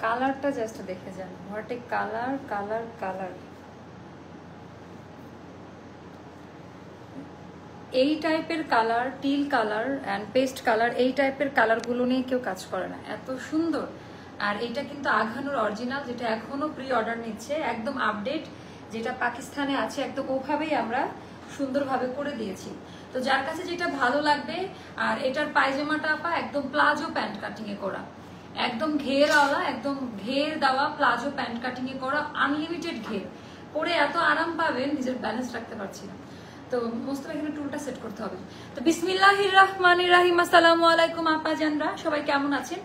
কালারটা জাস্ট দেখে যান, what a colour colour colour. এই টাইপের colour, teal colour and paste colour, এই টাইপের কালারগুলো নিয়ে কেউ কাজ করে না, এত সুন্দর। আর এটা কিন্তু আঘানুর অরিজিনাল, যেটা এখনো প্রি অর্ডার নিচ্ছে, একদম আপডেট, যেটা পাকিস্তানে আছে একদম ওভাবেই আমরা সুন্দরভাবে করে দিয়েছি। তো যার কাছে যেটা ভালো লাগবে। আর এটার পায়জামাটা আপা একদম প্লাজো প্যান্ট কাটিং এ করা, একদম ঘেরওয়ালা, একদম ঘের দেওয়া প্লাজো প্যান্ট কাটিং এ করা, আনলিমিটেড ঘের, পরে এত আরাম পাবেন নিজের ব্যালেন্স রাখতে পারছি না। তো মোস্তফা এখানে টুলটা সেট করতে হবে। তো বিসমিল্লাহির রহমানির রহিম। আসসালামু আলাইকুম আপা জানরা, সবাই কেমন আছেন?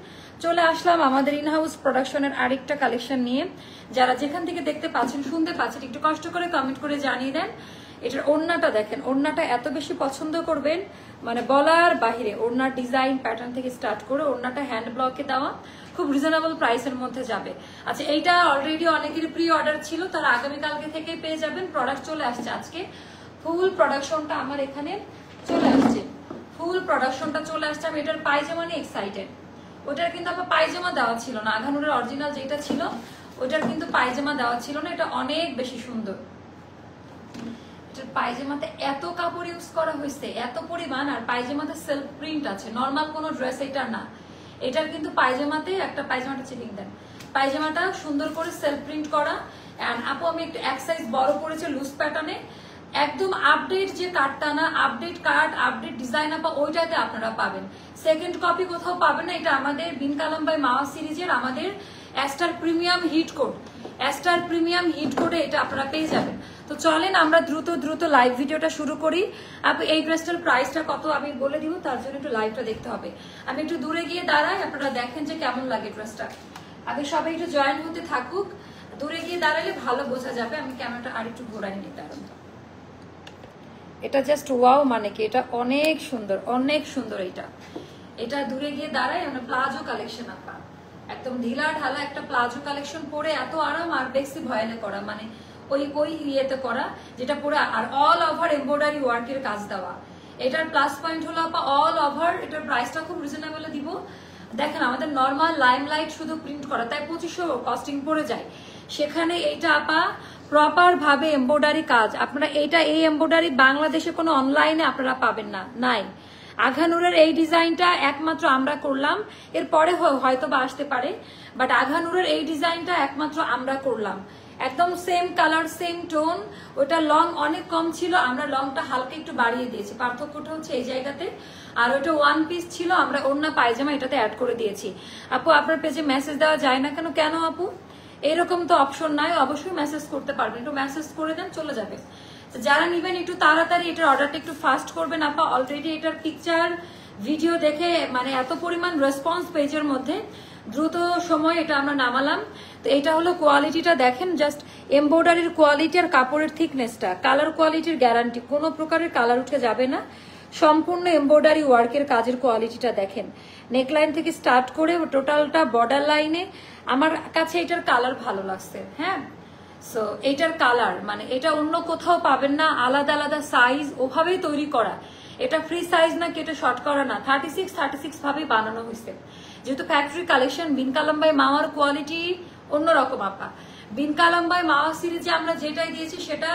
চলে আসলাম আমাদের ইনহাউস প্রোডাকশনের আরেকটা কালেকশন নিয়ে। যারা যেখান থেকে দেখতে পাচ্ছেন, শুনতে পাচ্ছেন, একটু কষ্ট করে কমেন্ট করে জানিয়ে দেন। এটার ওড়নাটা দেখেন, ওড়নাটা এত বেশি পছন্দ করবেন মানে বলার বাহিরে। ওড়নার ডিজাইন প্যাটার্ন থেকে স্টার্ট করে ওড়নাটা হ্যান্ড ব্লকে দেওয়া, খুব রিজনেবল প্রাইসের মধ্যে যাবে। আচ্ছা, এইটা অলরেডি অনেকেরই প্রি অর্ডার ছিল, তারা আগামীকালকে থেকে পেয়ে যাবেন। প্রোডাক্ট চলে আসছে আজকে, ফুল প্রোডাকশনটা আমার এখানে চলে আসছে, ফুল প্রোডাকশনটা চলে আসছে। আমি এটার পায়জামা নিয়ে এক্সাইটেড। ওটার কিন্তু আমার পায়জামা দেওয়া ছিল না, আঘানুরের অরিজিনাল যেটা ছিল ওটার কিন্তু পায়জামা দেওয়া ছিল না। এটা অনেক বেশি সুন্দর। এটার পায়জামাতে এত কাপড় ইউজ করা হয়েছে, এত পরিমাণ। আর পায়জামাতে সেলফ প্রিন্ট আছে, নর্মাল কোনো ড্রেস এটা না। এটার কিন্তু পায়জামাতে একটা, পায়জামাটা চেকিং দেন, পায়জামাটা সুন্দর করে সেলফ প্রিন্ট করা। অ্যান্ড আপু আমি একটু এক সাইজ বড় পড়েছে লুজ প্যাটার্নে, একদম আপডেট যে কাটটা না, আপডেট কাট, আপডেট ডিজাইন আপা ওইটাতে আপনারা পাবেন। সেকেন্ড কপি কোথাও পাবেন না। এটা আমাদের বিন কালাম বাই মাওয়া সিরিজের আমাদের aster premium hit code, aster premium hit কোডে এটা আপনারা পেয়ে যাবেন। তো চলেন আমরা দ্রুত দ্রুত লাইভ ভিডিওটা শুরু করি। আপনি এই ড্রেসটার প্রাইসটা কত আমি বলে দিব, তার জন্য একটু লাইভটা দেখতে হবে। আমি একটু দূরে গিয়ে দাঁড়াই, আপনারা দেখেন যে কেমন লাগে ড্রেসটা। আগে সবাই একটু জয়েন হতে থাকুক, দূরে গিয়ে দাঁড়ালে ভালো বোঝা যাবে। আমি ক্যামেরাটা আর একটু ঘোরাই নিই দাঁড়ান। এটা জাস্ট ওয়াও, মানে কি এটা অনেক সুন্দর, অনেক সুন্দর। এটা দূরে গিয়ে দাঁড়াই। আমরা প্লাজো কালেকশন আপা, একদম ঢিলা ঢালা একটা প্লাজো কালেকশন পরে এত আরাম। আর বেশি ভয়ালে করা, মানে ওই ইয়েতে করা, যেটা পরে আর অল ওভার এমব্রয়ডারি ওয়ার্কের কাজ দেওয়া। এটার প্লাস পয়েন্ট হলো আপা অল ওভার, এটার প্রাইসটা খুব রিজনেবল দিব। দেখেন আমাদের নর্মাল লাইমলাইট শুধু প্রিন্ট করা, তাই 2500 কস্টিং পড়ে যায়। সেখানে এইটা আপা প্রপার ভাবে এমব্রয়ডারি কাজ। আপনারা এইটা, এই এমব্রয়ডারি বাংলাদেশে কোনো অনলাইনে আপনারা পাবেন না, নাই। আঘানুরের এই ডিজাইনটা একমাত্র আমরা করলাম, এরপরে হয়তো বা আসতে পারে, বাট আঘানুরের এই ডিজাইনটা একমাত্র আমরা করলাম। একদম সেম কালার, সেম টোন। ওটা লং অনেক কম ছিল, আমরা লংটা হালকা একটু বাড়িয়ে দিয়েছি, পার্থক্যটা হচ্ছে এই জায়গাতে। আর ওটা ওয়ান পিস ছিল, আমরা ওড়না পায়জামা এটাতে অ্যাড করে দিয়েছি। আপু আপনার পেজে মেসেজ দেওয়া যায় না কেন? কেন আপু? এরকম তো অপশন নাই, অবশ্যই মেসেজ করতে পারবেন, একটু মেসেজ করে দেন, চলে যাবে। যারা নিবেন একটু তাড়াতাড়ি এটার অর্ডারটা একটু ফাস্ট করবেন আপা। অলরেডি এটার পিকচার ভিডিও দেখে মানে এত পরিমাণ রেসপন্স পেজের মধ্যে, দ্রুত সময় এটা আমরা নামালাম। তো এটা হলো কোয়ালিটিটা দেখেন, জাস্ট এমব্রয়ডারির কোয়ালিটি আর কাপড়ের থিকনেসটা, কালার কোয়ালিটির গ্যারান্টি, কোনো প্রকারের কালার উঠে যাবে না। সম্পূর্ণ এমব্রয়ডারি ওয়ার্কের কাজের কোয়ালিটিটা দেখেন, নেকলাইন থেকে স্টার্ট করে টোটালটা বর্ডার লাইনে। আমার কাছে এটার কালার ভালো লাগছে। হ্যাঁ, সো এইটার কালার মানে এটা অন্য কোথাও পাবেন না, আলাদা আলাদা সাইজ ওভাবেই তৈরি করা। এটা ফ্রি সাইজ না, কেটে শর্ট করা না, 36 ভাবেই বানানো হয়েছে। যেহেতু ফ্যাক্টরি কালেকশন, বিন কালাম বাই মাওয়ার কোয়ালিটি অন্যরকম আপা। বিন কালাম বাই মাওয়া সিরিজে আমরা যেটাই দিয়েছি সেটা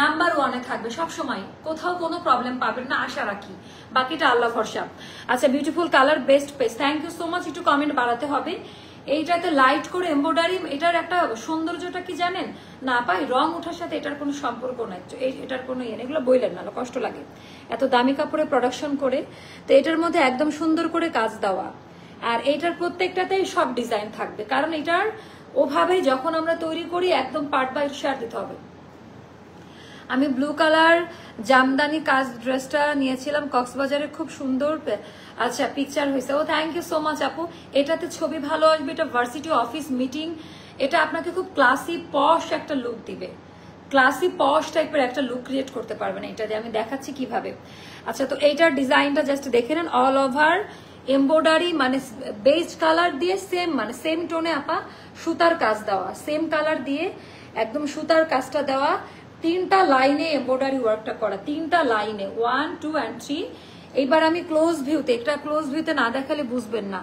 নাম্বার 1-এ থাকবে সবসময়, কোথাও কোনো প্রবলেম পাবেন না আশা রাখি, বাকিটা আল্লাহ ভরসা। আচ্ছা, beautiful colour, best page, thank you so much. একটু কমেন্ট বাড়াতে হবে। এইটাতে লাইট করে এমব্রয়ডারি, এটার একটা সৌন্দর্যটা কি জানেন না পাই, রং ওঠার সাথে এটার কোনো সম্পর্ক নাই, এটার কোনো ইয়ে, এগুলো বইলেন না, কষ্ট লাগে এত দামি কাপড়ে প্রোডাকশন করে। তো এটার মধ্যে একদম সুন্দর করে কাজ দেওয়া। আর এইটার প্রত্যেকটাতেই সব ডিজাইন থাকবে, কারণ এটার ওভাবে যখন আমরা তৈরি করি একদম পার্ট বাই শেয়ার দিতে হবে। আমি ব্লু কালার জামদানি কাজ ড্রেসটা নিয়েছিলাম কক্সবাজারে, খুব সুন্দর আচ্ছা পিকচার হয়েছে। ও থ্যাংক ইউ সো মাচ আপু। এটাতে ছবি ভালো আসবে, এটা ভার্সিটি অফিস মিটিং, এটা আপনাকে খুব ক্লাসি পশ একটা লুক দিবে, ক্লাসি পশ টাইপের একটা লুক ক্রিয়েট করতে পারবেন এটা দিয়ে। আমি দেখাচ্ছি কিভাবে। আচ্ছা, তো এইটার ডিজাইনটা জাস্ট দেখে নেন, অল ওভার এমব্রয়ডারি, মানে বেজ কালার দিয়ে সেম, মানে সেম টোনে আপা সুতার কাজ দেওয়া, সেম কালার দিয়ে একদম সুতার কাজটা দেওয়া। 3টা লাইনে এমব্রয়ডারি ওয়ার্কটা করা, 3টা লাইনে, 1, 2 and 3। এইবার আমি ক্লোজ ভিউতে, একটা ক্লোজ ভিউতে না দেখালে বুঝবেন না।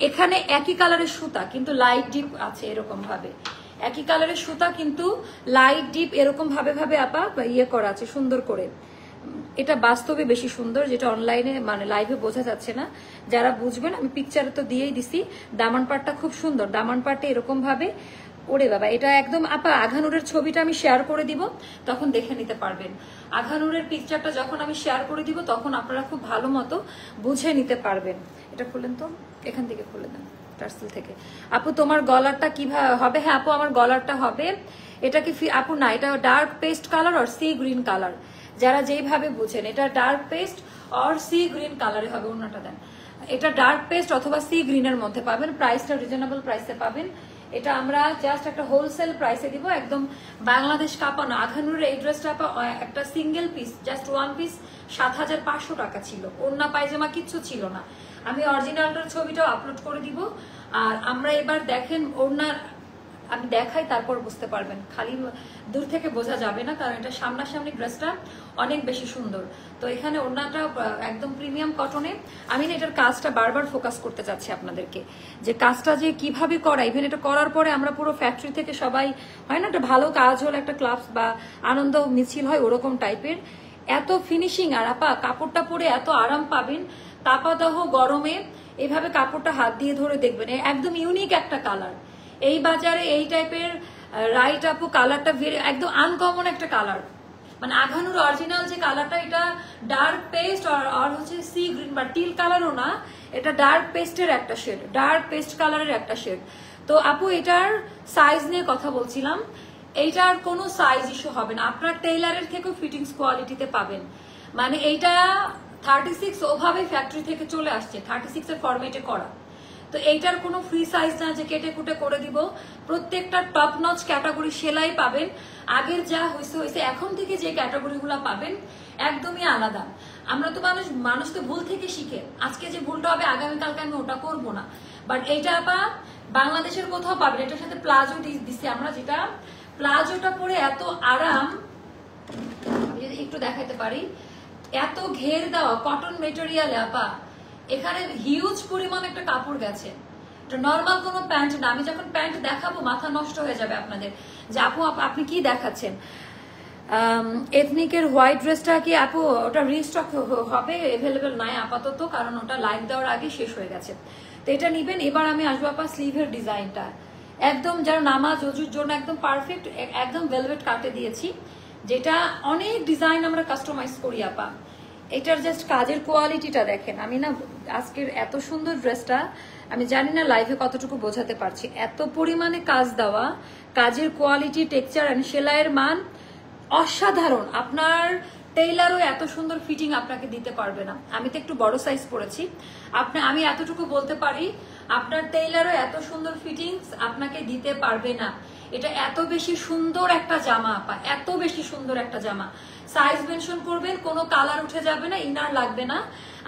এখানে একই কালারের সুতা কিন্তু লাইট ডিপ আছে এরকম ভাবে, একই কালারের সুতা কিন্তু লাইট ডিপ এরকম ভাবে ভাবে আপা ইয়ে করা আছে সুন্দর করে। এটা বাস্তবে বেশি সুন্দর, যেটা অনলাইনে মানে লাইভে বোঝা যাচ্ছে না। যারা বুঝবেন আমি পিকচারে তো দিয়েই দিছি। দামান পাটটা খুব সুন্দর, দামান পাটটা এরকম ভাবে। ওরে বাবা, এটা একদম আপা আঘানুরের ছবিটা আমি শেয়ার করে দিব, তখন দেখে নিতে পারবেন। আঘানুরের পিকচারটা যখন আমি শেয়ার করে দিব তখন আপনারা খুব ভালো মতো বুঝে নিতে পারবেন। এটা খুলেন তো, এখান থেকে খুলে দেন টার্সেল থেকে। আপু তোমার গলারটা কিভাবে হবে? হ্যাঁ আপু আমার গলারটা হবে, এটা কি আপু না, এটা ডার্ক পেস্ট কালার আর সি গ্রিন কালার, যারা যেইভাবে বুঝেন। এটা ডার্ক পেস্ট আর সি গ্রিন কালারে হবে। ওনাটা দেন, এটা ডার্ক পেস্ট অথবা সি গ্রিনের মধ্যে পাবেন। প্রাইসটা রিজনেবল প্রাইসে পাবেন। এটা আমরা জাস্ট একটা হোলসেল প্রাইসে দিব, একদম বাংলাদেশ কাঁপানো। আঘানুরের এই ড্রেসটা একটা single piece, just one piece ৭৫০০ টাকা ছিল। ওড়না পায়জামা কিচ্ছু ছিল না। আমি অরিজিনালটার ছবিটাও আপলোড করে দিব। আর আমরা এবার দেখেন ওড়নার, আমি দেখাই তারপর বুঝতে পারবেন, খালি দূর থেকে বোঝা যাবে না, কারণ এটা সামনাসামনি ড্রেসটা অনেক বেশি সুন্দর। তো এখানে ওড়নাটা একদম প্রিমিয়াম কটনে। আমি না এটার কাজটা বারবার ফোকাস করতে চাচ্ছি আপনাদেরকে, যে কাজটা যে কিভাবে করা। ইভেন এটা করার পরে আমরা পুরো ফ্যাক্টরি থেকে সবাই, হয় না একটা ভালো কাজ হলে একটা ক্লাবস বা আনন্দ মিছিল হয়, ওরকম টাইপের। এত ফিনিশিং, আর আপা কাপড়টা পরে এত আরাম পাবেন। তাপাদাহ গরমে এইভাবে কাপড়টা হাত দিয়ে ধরে দেখবেন, একদম ইউনিক একটা কালার। এই বাজারে এই টাইপের রাইট আপু কালারটা একদম আনকমন একটা কালার। মানে আঘানুর অরিজিনাল যে কালারটা, এটা ডার্ক পেস্ট আর হচ্ছে সি গ্রিন বা টিল কালারও না, এটা ডার্ক পেস্টের একটা শেড, ডার্ক পেস্ট কালারের একটা শেড। তো আপু এটার সাইজ নিয়ে কথা বলছিলাম, এইটার কোনো সাইজ ইস্যু হবে না, আপনার টেইলারের থেকেও ফিটিংস কোয়ালিটিতে পাবেন। মানে এইটা 36 ওভাবে ফ্যাক্টরি থেকে চলে আসছে, 36 এর ফরম্যাটে করা। তো এইটার কোনো ফ্রি সাইজ না যে কেটে কুটে করে দিব। প্রত্যেকটা টপ নচ ক্যাটাগরি সেলাই পাবেন। আগের যা হয়েছে এখন থেকে যে ক্যাটাগরিগুলো পাবেন একদমই আলাদা। আমরা তো মানুষ তো ভুল থেকে শিখে, আজকে যে ভুলটা হবে আগামীকালকে আমি ওটা করবো না। বাট এইটা আপা বাংলাদেশের কোথাও পাবেন। এটার সাথে প্লাজো দিচ্ছি আমরা, যেটা প্লাজোটা পরে এত আরাম, আমি যদি একটু দেখাতে পারি, এত ঘের দেওয়া কটন মেটেরিয়ালে আপা, এখানে হিউজ পরিমাণ একটা কাপড় গেছে। এটা নর্মাল কোনো প্যান্ট না। আমি যখন প্যান্ট দেখাবো মাথা নষ্ট হয়ে যাবে আপনাদের, যে আপু আপনি কি দেখাচ্ছেন। এথনিকের হোয়াইট ড্রেসটা কি আপু ওটা রিস্টক হবে? এভেলেবেল নাই আপাতত, কারণ ওটা লাইভ দেওয়ার আগে শেষ হয়ে গেছে। তো এটা নিবেন। এবার আমি আসবো আপা স্লিভের ডিজাইনটা, একদম যারা নামাজ অজুর জন্য একদম পারফেক্ট, একদম ভেলভেট কাটে দিয়েছি, যেটা অনেক ডিজাইন আমরা কাস্টমাইজ করি আপা। এটার জাস্ট কাজের কোয়ালিটিটা দেখেন। আমি না আজকের এত সুন্দর ড্রেসটা আমি জানি না লাইভে কতটুকু বোঝাতে পারছি। এত পরিমাণে কাজ দেওয়া, কাজের কোয়ালিটি, টেক্সচার এন্ড সেলাইয়ের মান অসাধারণ। আপনার টেইলারও এত সুন্দর ফিটিং আপনাকে দিতে পারবে না। আমি তো একটু বড় সাইজ পরেছি, আমি এতটুকু বলতে পারি, আপনার টেইলারও এত সুন্দর ফিটিংস আপনাকে দিতে পারবে না। এটা এত বেশি সুন্দর একটা জামা আপা, এত বেশি সুন্দর একটা জামা। সাইজ মেনশন করবেন, কোনো কালার উঠে যাবে না, ইনার লাগবে না।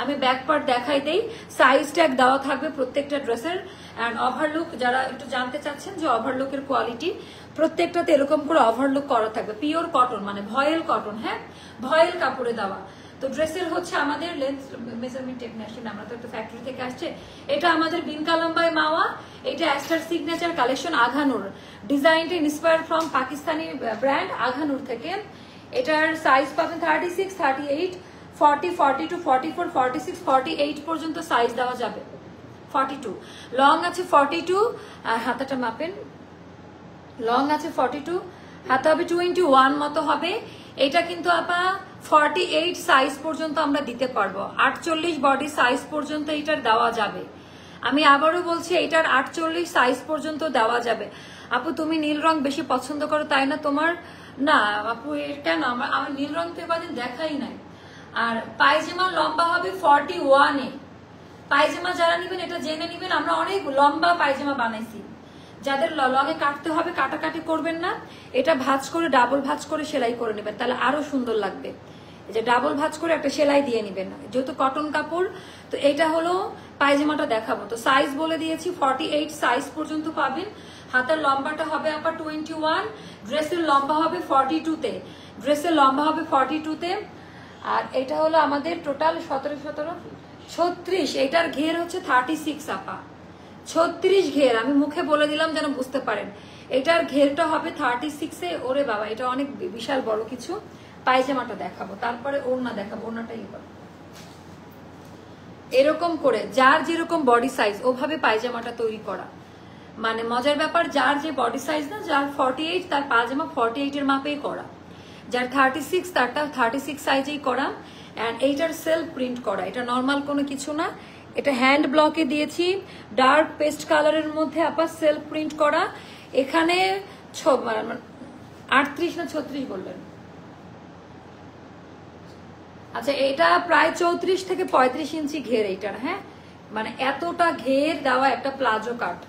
আমি ব্যাক পার্ট দেখাই দেই, সাইজ ট্যাগ দেওয়া থাকবে প্রত্যেকটা ড্রেসের। অ্যান্ড ওভারলুক যারা একটু জানতে চাচ্ছেন যে ওভারলুকের কোয়ালিটি, প্রত্যেকটাতে এরকম করে ওভারলুক করা থাকবে। পিওর কটন, মানে ভয়েল কটন, হ্যাঁ ভয়েল কাপড়ে দেওয়া। তো ড্রেসের হচ্ছে আমাদের লেন্থ মেজারমেন্ট টেপ নিয়ে আসেন, আমরা তো একটা ফ্যাক্টরি থেকে আসছে। এটা আমাদের বিনকালাম্বাই মাওয়া, এটা অ্যাস্টার সিগনেচার কালেকশন আঘানুর। ডিজাইনটা inspired from Pakistani brand Aghanoor থেকে। এটার সাইজ পাবেন 36, 38, 40, 42, 44, 46, 48 পর্যন্ত সাইজ দেওয়া যাবে। 42 লং আছে, 42 হাতাটা মাপেন, লং আছে 42, হাতা হবে 21 মতো হবে। এটা কিন্তু আপা 48 সাইজ পর্যন্ত আমরা দিতে পারবো, 48 বডি সাইজ পর্যন্ত এটার দেওয়া যাবে। আমি আবারও বলছি, এটার 48 সাইজ পর্যন্ত দেওয়া যাবে। আপু তুমি নীল রং বেশি পছন্দ করো তাই না তোমার? না আপু কেন, আমার নীল রং তো এবারদিন দেখাই নাই। আর পায়জামা লম্বা হবে 41-এ। পায়জামা যারা নিবেন এটা জেনে নিবেন, আমরা অনেক লম্বা পায়জামা বানাইছি। যাদের লগে কাটতে হবে কাটাকাটি করবেন না, এটা ভাঁজ করে ডাবল ভাঁজ করে সেলাই করে নেবেন, তাহলে আরো সুন্দর লাগবে। এই যে ডাবল ভাঁজ করে একটা সেলাই দিয়ে নিবেন, যেহেতু কটন কাপড়। তো এটা হলো পায়জামাটা দেখাবো। তো সাইজ বলে দিয়েছি, 48 সাইজ পর্যন্ত পাবেন। হাতের লম্বাটা হবে আপনার 21, ড্রেসের লম্বা হবে 42-তে, ড্রেসের লম্বা হবে 42-তে। আর এটা হলো আমাদের টোটাল 17, 17, 36। এটার ঘের হচ্ছে 36 আপা, 36 ঘের, আমি মুখে বলে দিলাম যেন বুঝতে পারেন। এটার ঘেরটা হবে 36-এ। ওরে বাবা, এটা অনেক বিশাল বড় কিছু। পায়জামাটা দেখাবো, তারপরে ওড়না দেখাবো। ওড়নাটাই এরকম করে যার যেরকম বডি সাইজ ওভাবে পায়জামাটা তৈরি করা। মানে মজার ব্যাপার, যার যে বডি সাইজ না, যার 48 তার পায়জামা 48 এর মাপেই করা, যার 36 তারটা 36 সাইজেই করা। অ্যান্ড এইটার সেলফ প্রিন্ট করা, এটা নর্মাল কোনো কিছু না। এটা হ্যান্ড ব্লকে দিয়েছি, ডার্ক পেস্ট কালারের মধ্যে আপা সেলফ প্রিন্ট করা। এখানে 38 না 36 বললেন? আচ্ছা, এটা প্রায় 34 থেকে 35 ইঞ্চি ঘের এইটার। হ্যাঁ, মানে এতটা ঘের দেওয়া একটা প্লাজো কাট,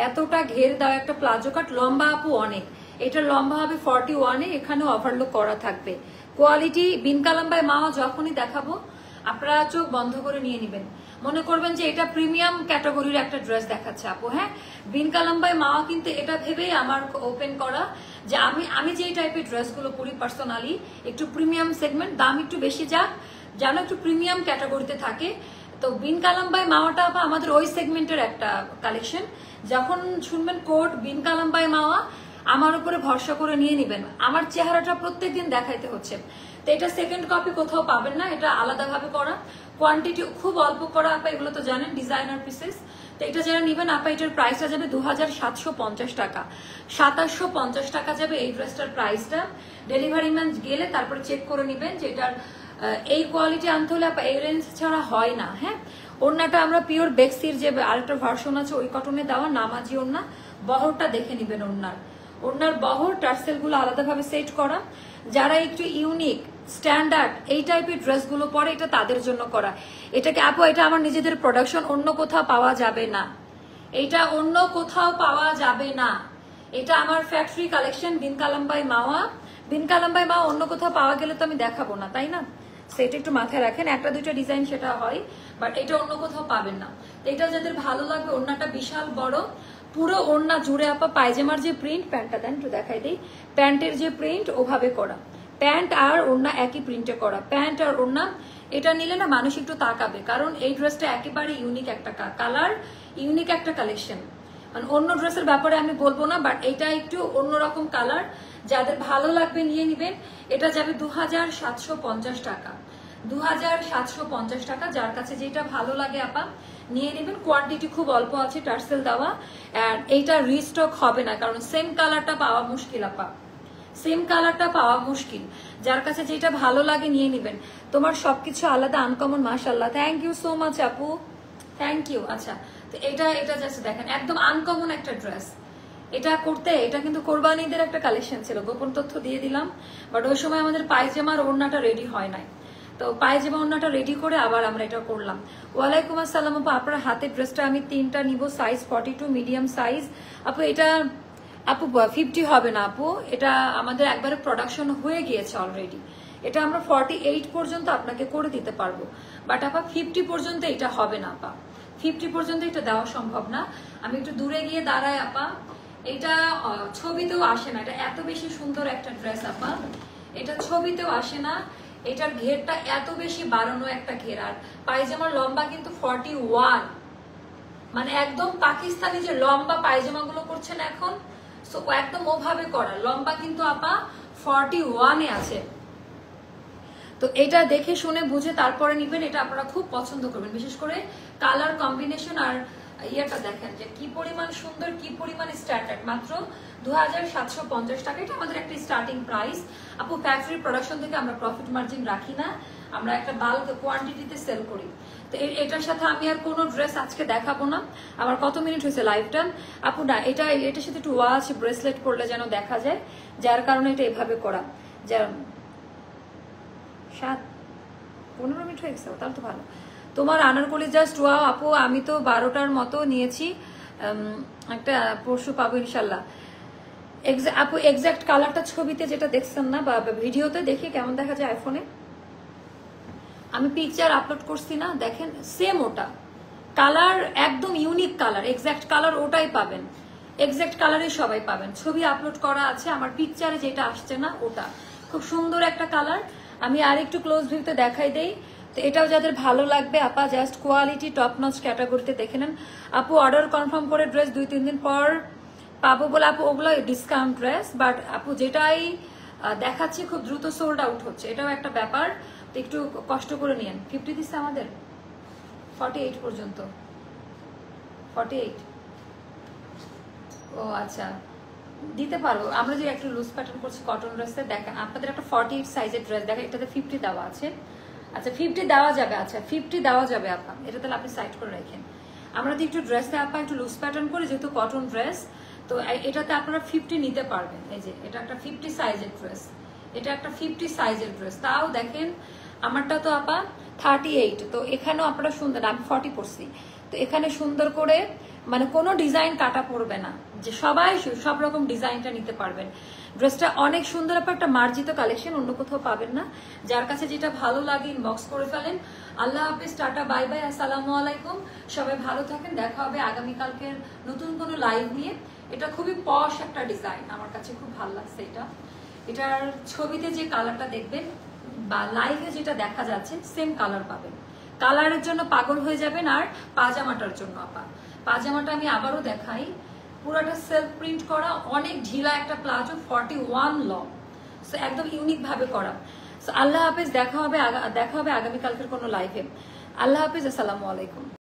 এতটা ঘের দেওয়া একটা প্লাজো কাট। লম্বা আপু অনেক, এটা লম্বা হবে 41-এ। এখানেও ওভারলুক করা থাকবে। কোয়ালিটি বিনকালাম্বায় মাওয়া যখনই দেখাবো আপনারা চোখ বন্ধ করে নিয়ে নেবেন, মনে করবেন যে এটা প্রিমিয়াম ক্যাটাগরির একটা ড্রেস দেখাচ্ছে আপু। হ্যাঁ, বিনকালাম্বায় মাওয়া কিন্তু এটা ভেবেই আমার ওপেন করা যে আমি যে টাইপের ড্রেসগুলো পরি পার্সোনালি, একটু প্রিমিয়াম সেগমেন্ট, দাম একটু বেশি যাক, যেন একটু প্রিমিয়াম ক্যাটাগরিতে থাকে। তো বিনকালাম্বায় মাওয়াটা আপা আমাদের ওই সেগমেন্টের একটা কালেকশন। যখন শুনবেন কোড বিনকালাম্বায় মাওয়া, আমার উপরে ভরসা করে নিয়ে নেবেন। আমার চেহারাটা প্রত্যেকদিন দেখাইতে হচ্ছে। তো এটা সেকেন্ড কপি কোথাও পাবেন না, এটা আলাদাভাবে করা, কোয়ান্টিটি খুব অল্প করা আপা। এগুলো তো জানেন ডিজাইনার পিসেস। তো এটা যারা নেবেন আপা, এটার প্রাইসটা যাবে 2750 টাকা, 2750 টাকা যাবে এই ড্রেসটার প্রাইসটা। ডেলিভারি ম্যান গেলে তারপরে চেক করে নেবেন যে এটার এই কোয়ালিটি আনতে হলে আপা এই রেঞ্জ ছাড়া হয় না। হ্যাঁ, ওড়নাটা আমরা পিওর বেক্সির যে আরেকটা ভার্সন আছে ওই কটনে দেওয়া নামাজি ওড়না। বহরটা দেখে নেবেন, ওড়নার বহর টার্সেল গুলো আলাদাভাবে সেট করা। যারা একটু ইউনিক স্ট্যান্ডার্ড এই টাইপের ড্রেসগুলো পরে, এটা তাদের জন্য করা। এটাকে আপু, এটা আমার নিজেদের প্রোডাকশন, অন্য কোথাও পাওয়া যাবে না, এটা অন্য কোথাও পাওয়া যাবে না। এটা আমার ফ্যাক্টরি কালেকশন বিনকালাম্বাই মাওয়া। বিনকালাম্বাই মাওয়া অন্য কোথাও পাওয়া গেলে তো আমি দেখাবো না, তাই না? সেটা একটু মাথায় রাখেন, একটা দুইটা ডিজাইন সেটা হয়, বাট এটা অন্য কোথাও পাবেন না। তো এটা যাদের ভালো লাগবে, ওড়নাটা বিশাল বড়, পুরো ওড়না জুড়ে আপা পায়জামার যে প্রিন্ট, প্যান্টটা দেন একটু দেখাই দিই, প্যান্টের যে প্রিন্ট ওভাবে করা, প্যান্ট আর ওড়না একই প্রিন্টে করা, প্যান্ট আর ওড়না। এটা নিলে না মানুষ একটু তাকাবে, কারণ এই ড্রেসটা একেবারে ইউনিক একটা কালার, ইউনিক একটা কালেকশন। মানে অন্য ড্রেসের ব্যাপারে আমি বলবো না, বাট এটা একটু অন্যরকম কালার। যাদের ভালো লাগবে নিয়ে নিবেন। এটা যাবে 2750 টাকা, 2750 টাকা। যার কাছে যেটা ভালো লাগে আপা নিয়ে নেবেন। কোয়ান্টিটি খুব অল্প আছে, টার্সেল দেওয়া। আর এইটা রিস্টক হবে না, কারণ সেম কালারটা পাওয়া মুশকিল আপা, সেম কালারটা পাওয়া মুশকিল। যার কাছে যেটা ভালো লাগে নিয়ে নেবেন। তোমার সবকিছু আলাদা, আনকমন, মাশাআল্লাহ। থ্যাংক ইউ সো মাচ আপু, থ্যাংক ইউ। আচ্ছা, তো এটা জাস্ট দেখেন, একদম আনকমন একটা ড্রেস। এটা করতে, এটা কিন্তু কোরবানিদের একটা কালেকশন ছিল, গোপন তথ্য দিয়ে দিলাম। বাট ওই সময় আমাদের পায়জামার ওড়নাটা রেডি হয় নাই, তো পায়জামা ওড়নাটা রেডি করে আবার আমরা এটা করলাম। ওয়ালাইকুম আসসালাম আপু, আপনার হাতের ড্রেসটা আমি 3টা নিব, সাইজ 42, মিডিয়াম সাইজ। আপু এটা আপু 50 হবে না আপু, এটা আমাদের একবারে প্রোডাকশন হয়ে গিয়েছে অলরেডি। এটা আমরা 48 পর্যন্ত আপনাকে করে দিতে পারবো, বাট আপা 50 পর্যন্ত এটা হবে না আপা, 50 পর্যন্ত এটা দেওয়া সম্ভব না। আমি একটু দূরে গিয়ে দাঁড়াই আপা। এটা ছবিতেও আসে না, এটা এত বেশি সুন্দর একটা ড্রেস আপা, এটা ছবিতেও আসে না। এটার ঘেরটা এত বেশি বাড়ানো একটা ঘের, আর পায়জামার লম্বা কিন্তু 41, মানে একদম পাকিস্তানি যে লম্বা পায়জামা গুলো করছেন এখন, সো একদম ওভাবে করা লম্বা কিন্তু আপা 41-এ আছে। তো এটা দেখে শুনে বুঝে তারপরে নিবেন, এটা আপনারা খুব পছন্দ করবেন। বিশেষ করে কালার কম্বিনেশন আর ইয়েটা দেখেন যে কি পরিমাণ সুন্দর, কি পরিমাণ স্ট্যান্ডার্ড। মাত্র 2750 টাকা, এটা আমাদের একটা স্টার্টিং প্রাইস আপু। ফ্যাক্টরি প্রোডাকশন থেকে আমরা প্রফিট মার্জিন রাখি না, আমরা একটা বাল্ক কোয়ান্টিটিতে সেল করি। তো এটার সাথে আমি আর কোনো ড্রেস আজকে দেখাবো না। আমার কত মিনিট হয়েছে লাইভটা আপু? না, এটার সাথে একটু ওয়াচ ব্রেসলেট পরলে যেন দেখা যায়, যার কারণে এটা এভাবে করা। যা 7-15 মিনিট হয়ে গেছে, তাহলে তো ভালো। তোমার আনারকলি জাস্ট ওয়াও আপু, আমি তো 12টার মতো নিয়েছি, একটা পরশু পাবো ইনশাল্লাহ। আপু এক্সাক্ট কালারটা ছবিতে যেটা দেখছেন না বা ভিডিওতে দেখি কেমন দেখা যায় আইফোনে, আমি পিকচার আপলোড করছি না, দেখেন সেম ওটা কালার, একদম ইউনিক কালার, এক্সাক্ট কালার ওটাই পাবেন, এক্সাক্ট কালারই সবাই পাবেন। ছবি আপলোড করা আছে, আমার পিকচারে যেটা আসছে না ওটা, খুব সুন্দর একটা কালার। আমি আর একটু ক্লোজ ভিউতে দেখাই দেই। তো এটাও যাদের ভালো লাগবে আপা জাস্ট কোয়ালিটি টপ নচ ক্যাটাগরিতে দেখে নেন। আপু অর্ডার কনফার্ম করে ড্রেস 2-3 দিন পর পাবো বলে আপু ওগুলো ডিসকাউন্ট ড্রেস, বাট আপু যেটাই দেখাচ্ছি খুব দ্রুত সোল্ড আউট হচ্ছে, এটাও একটা ব্যাপার। তো একটু কষ্ট করে নিয়েন। 50 দিচ্ছে আমাদের 48 পর্যন্ত, 48। ও আচ্ছা, দিতে পারো। আমরা যে একটা লুজ প্যাটার্ন করছি কটন ড্রেসে, দেখেন আপনাদের একটা 48 সাইজের ড্রেস দেখেন, এটাতে 50 দেওয়া আছে। আচ্ছা 50 দেওয়া যাবে, আচ্ছা 50 দেওয়া যাবে আপা, এটা তাহলে আপনি সাইড করে রাখেন। আমরা যদি একটু ড্রেসে আপা একটু লুজ প্যাটার্ন করি, যেহেতু কটন ড্রেস, তো এটাতে আপনারা 50 নিতে পারবেন। এই যে এটা একটা 50 সাইজের ড্রেস, এটা একটা 50 সাইজের ড্রেস, তাও দেখেন আমারটা তো আপা 38, তো এখানেও আপনারা সুন্দর, আমি 40 পড়ছি, তো এখানে সুন্দর করে মানে কোনো ডিজাইন কাটা পড়বে না, যে সবাই সব রকম ডিজাইনটা নিতে পারবেন। ড্রেসটা অনেক সুন্দর, একটা মার্জিত কালেকশন, অন্য কোথাও পাবেন না। যার কাছে যেটা ভালো লাগে ইনবক্স করে ফেলেন। আল্লাহ হাফিজ, টাটা, বাই বাই, আসসালামু আলাইকুম। সবাই ভালো থাকেন, দেখা হবে আগামীকালকের নতুন কোনো লাইভ নিয়ে। এটা খুবই পশ একটা ডিজাইন, আমার কাছে খুব ভালো লাগছে এটা। এটার ছবিতে যে কালারটা দেখবেন বা লাইভে যেটা দেখা যাচ্ছে সেম কালার পাবেন। কালারের জন্য পাগল হয়ে যাবেন। আর পাজামাটার জন্য আপা, পাজামাটা আমি আবারও দেখাই, পুরোটা সেলফ প্রিন্ট করা, অনেক ঢিলা একটা প্লাজো, 41 লং, সো একদম ইউনিক ভাবে করা। সো আল্লাহ হাফেজ, দেখা হবে আগামীকালকের কোনো লাইভে। আল্লাহ হাফেজ, আসসালামু আলাইকুম।